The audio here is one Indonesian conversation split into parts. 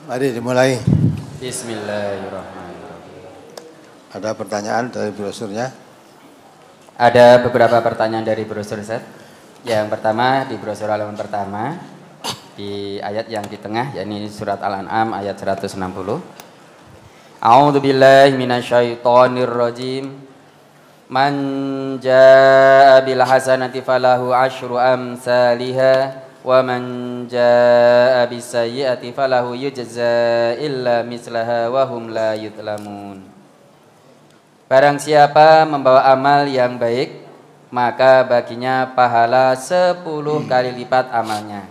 Mari dimulai. Bismillahirrahmanirrahim. Ada pertanyaan dari brosurnya? Ada beberapa pertanyaan dari brosur Ustaz. Yang pertama di brosur halaman pertama di ayat yang di tengah, yakni surat Al-An'am ayat 160. A'udzubillahi minasyaitonirrajim. Man jaa'a bil hasanati falahu asyru amsalihha wa man jaa'a bis sayyi'ati falahu yujza illa mislaha wa hum la yudlamun. Barang siapa membawa amal yang baik, maka baginya pahala 10 kali lipat amalnya.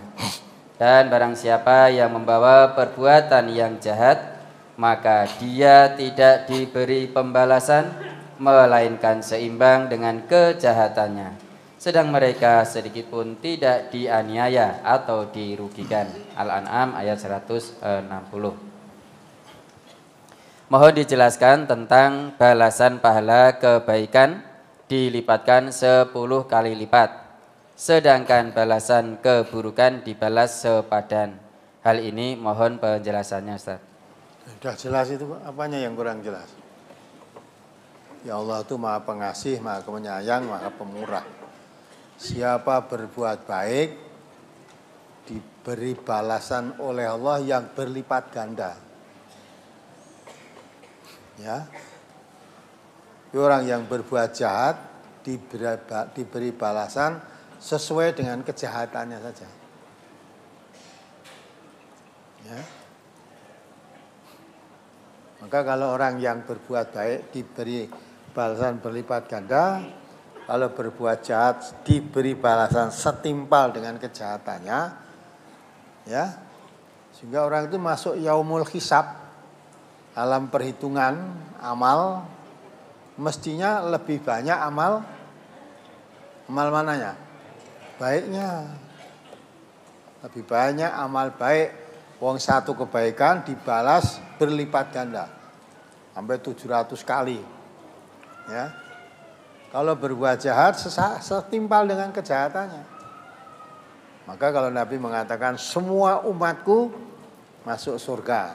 Dan barang siapa yang membawa perbuatan yang jahat, maka dia tidak diberi pembalasan, melainkan seimbang dengan kejahatannya. Sedang mereka sedikit pun tidak dianiaya atau dirugikan. Al-An'am ayat 160. Mohon dijelaskan tentang balasan pahala kebaikan dilipatkan 10 kali lipat, sedangkan balasan keburukan dibalas sepadan. Hal ini mohon penjelasannya Ustaz. Sudah jelas itu, apanya yang kurang jelas? Ya Allah itu Maha Pengasih, Maha Penyayang, Maha Pemurah. Siapa berbuat baik diberi balasan oleh Allah yang berlipat ganda. Ya. Orang yang berbuat jahat diberi balasan sesuai dengan kejahatannya saja. Ya. Maka kalau orang yang berbuat baik diberi balasan berlipat ganda, kalau berbuat jahat diberi balasan setimpal dengan kejahatannya, ya, sehingga orang itu masuk yaumul hisab, alam perhitungan amal, mestinya lebih banyak amal mananya? Baiknya. Lebih banyak amal baik. Wong satu kebaikan dibalas berlipat ganda. Sampai 700 kali. Ya. Kalau berbuat jahat setimpal dengan kejahatannya. Maka kalau Nabi mengatakan semua umatku masuk surga.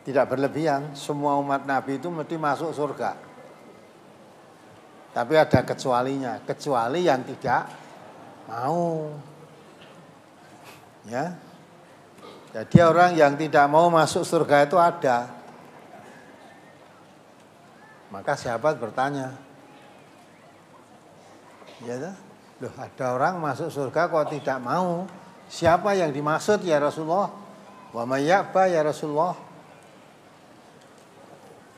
Tidak berlebihan, semua umat Nabi itu mesti masuk surga. Tapi ada kecualinya, kecuali yang tidak mau. Ya. Jadi orang yang tidak mau masuk surga itu ada. Maka sahabat bertanya, ya, loh ada orang masuk surga kok tidak mau? Siapa yang dimaksud ya Rasulullah? Wa may ya'ba ya Rasulullah?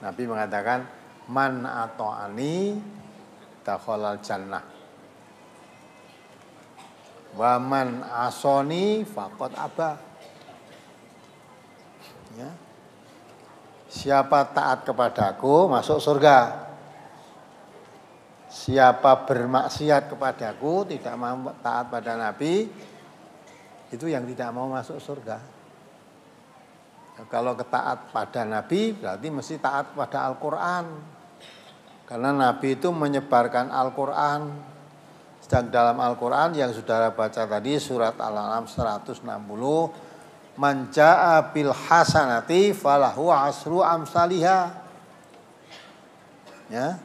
Nabi mengatakan, man ata'ani dakhalal jannah. Wa man asoni faqad aba. Ya. Siapa taat kepadaku masuk surga. Siapa bermaksiat kepadaku, tidak mau taat pada Nabi, itu yang tidak mau masuk surga. Kalau ketaat pada Nabi berarti mesti taat pada Al-Quran. Karena Nabi itu menyebarkan Al-Quran. Sedang dalam Al-Quran yang saudara baca tadi surat Al-An'am 160, man jaa'a bil hasanati falahu asru amsalihha. Ya.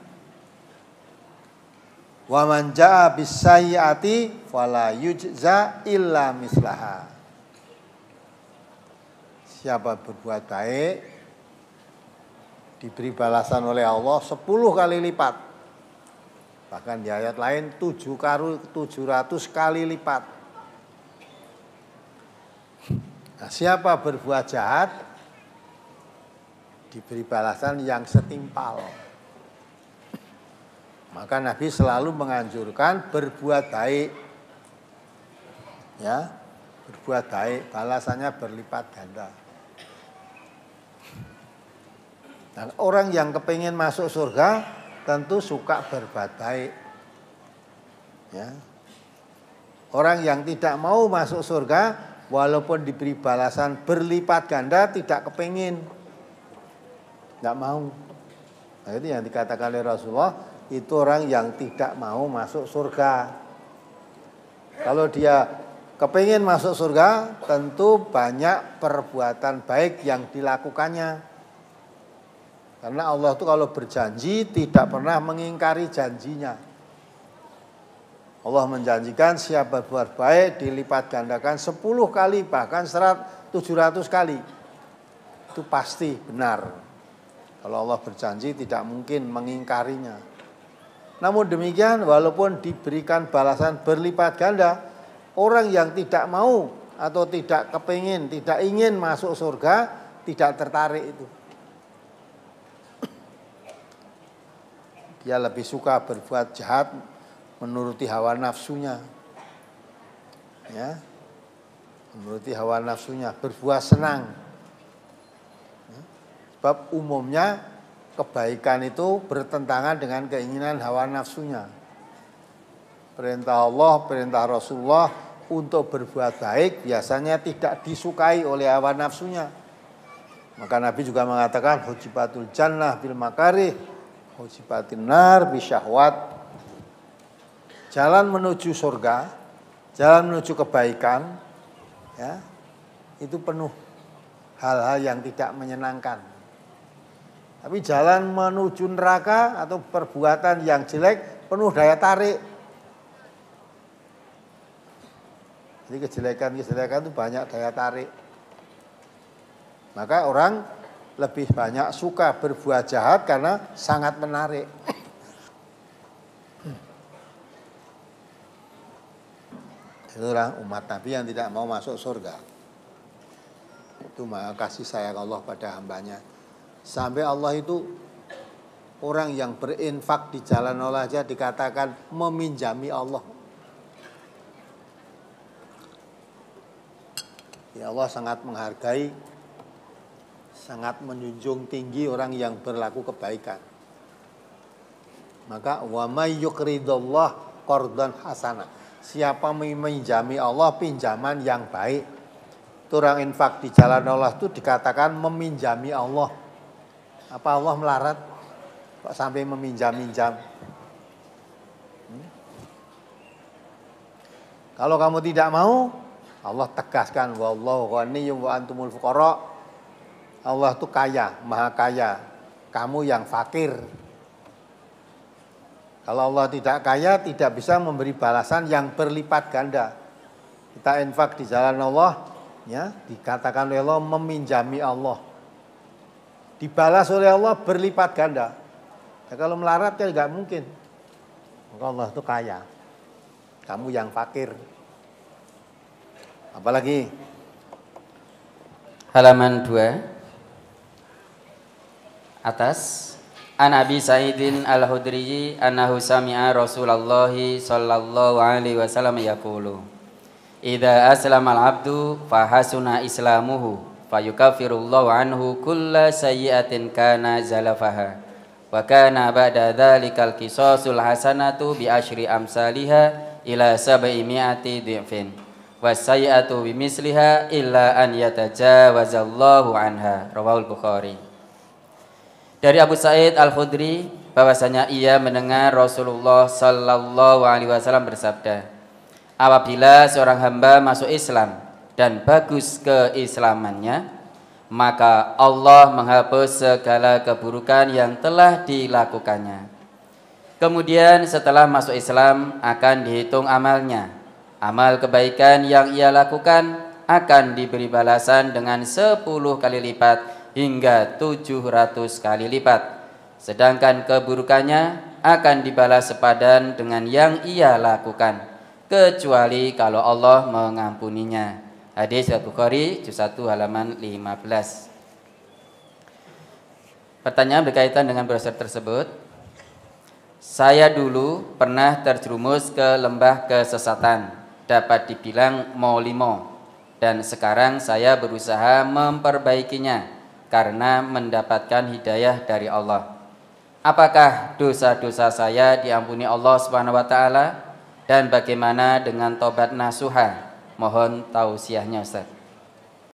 Wa man jaa'a bis sayyi'ati fala yujza illa mislaha. Siapa berbuat baik diberi balasan oleh Allah 10 kali lipat. Bahkan di ayat lain 700 kali lipat. Nah, siapa berbuat jahat diberi balasan yang setimpal. Maka Nabi selalu menganjurkan berbuat baik. Ya, berbuat baik, balasannya berlipat ganda. Dan orang yang kepingin masuk surga tentu suka berbuat baik. Ya. Orang yang tidak mau masuk surga, walaupun diberi balasan berlipat ganda, tidak kepingin. Tidak mau. Nah, itu yang dikatakan oleh Rasulullah, itu orang yang tidak mau masuk surga. Kalau dia Kepingin masuk surga, tentu banyak perbuatan baik yang dilakukannya. Karena Allah itu kalau berjanji tidak pernah mengingkari janjinya. Allah menjanjikan siapa berbuat baik dilipat gandakan 10 kali, bahkan 700 kali. Itu pasti benar. Kalau Allah berjanji tidak mungkin mengingkarinya. Namun demikian, walaupun diberikan balasan berlipat ganda, orang yang tidak mau atau tidak kepingin, tidak ingin masuk surga, tidak tertarik itu. Dia lebih suka berbuat jahat menuruti hawa nafsunya. Ya. Menuruti hawa nafsunya, berbuat senang. Ya. Sebab umumnya kebaikan itu bertentangan dengan keinginan hawa nafsunya. Perintah Allah, perintah Rasulullah untuk berbuat baik biasanya tidak disukai oleh hawa nafsunya. Maka Nabi juga mengatakan hujibatul jannah bil makarih, hujibatin nar bisyahwat. Jalan menuju surga, jalan menuju kebaikan, ya, itu penuh hal-hal yang tidak menyenangkan. Tapi jalan menuju neraka atau perbuatan yang jelek penuh daya tarik. Jadi kejelekan-kejelekan itu banyak daya tarik. Maka orang lebih banyak suka berbuat jahat karena sangat menarik. Itulah umat Nabi yang tidak mau masuk surga. Itu maha kasih sayang Allah pada hambanya. Sampai Allah itu orang yang berinfak di jalan Allah aja dikatakan meminjami Allah. Ya Allah sangat menghargai, sangat menjunjung tinggi orang yang berlaku kebaikan. Maka wa may yuqridullah qardan hasanah. Siapa meminjami Allah pinjaman yang baik. Itu orang infak di jalan Allah itu dikatakan meminjami Allah. Apa Allah melarat? Kok sampai meminjam-minjam? Kalau kamu tidak mau, Allah tegaskan wallahu ghaniyyun wa antumul fuqara. Allah itu kaya, maha kaya. Kamu yang fakir. Kalau Allah tidak kaya, tidak bisa memberi balasan yang berlipat ganda. Kita infak di jalan Allah, ya, dikatakan oleh Allah meminjami Allah. Dibalas oleh Allah berlipat ganda. Ya, kalau melarat kan nggak mungkin. Maka Allah itu kaya. Kamu yang fakir. Apalagi? Halaman 2 atas. An Abi Sa'idin Al-Khudri annahu sami'a Rasulullah sallallahu alaihi wasallam yaqulu idza aslama al-'abdu fa hasuna islamuhu fayukaffirullahu anhu kulla sayyi'atin kana zalafaha wa kana ba'da dzalikal qisasul hasanatu bi asyri amsalha ila 700 dhifin was sayyi'atu bimisliha illa an yatajawazallahu anha. Rawahul Bukhari. Dari Abu Sa'id Al-Khudri bahwasanya ia mendengar Rasulullah sallallahu alaihi wasallam bersabda, apabila seorang hamba masuk Islam dan bagus keislamannya, maka Allah menghapus segala keburukan yang telah dilakukannya. Kemudian setelah masuk Islam akan dihitung amalnya. Amal kebaikan yang ia lakukan akan diberi balasan dengan 10 kali lipat hingga 700 kali lipat. Sedangkan keburukannya akan dibalas sepadan dengan yang ia lakukan, kecuali kalau Allah mengampuninya. Hadis Al-Bukhari juz 1 halaman 15. Pertanyaan berkaitan dengan brosur tersebut. Saya dulu pernah terjerumus ke lembah kesesatan, dapat dibilang molimo, dan sekarang saya berusaha memperbaikinya karena mendapatkan hidayah dari Allah. Apakah dosa-dosa saya diampuni Allah Subhanahu wa taala dan bagaimana dengan tobat nasuha? Mohon tausiahnya Ustaz.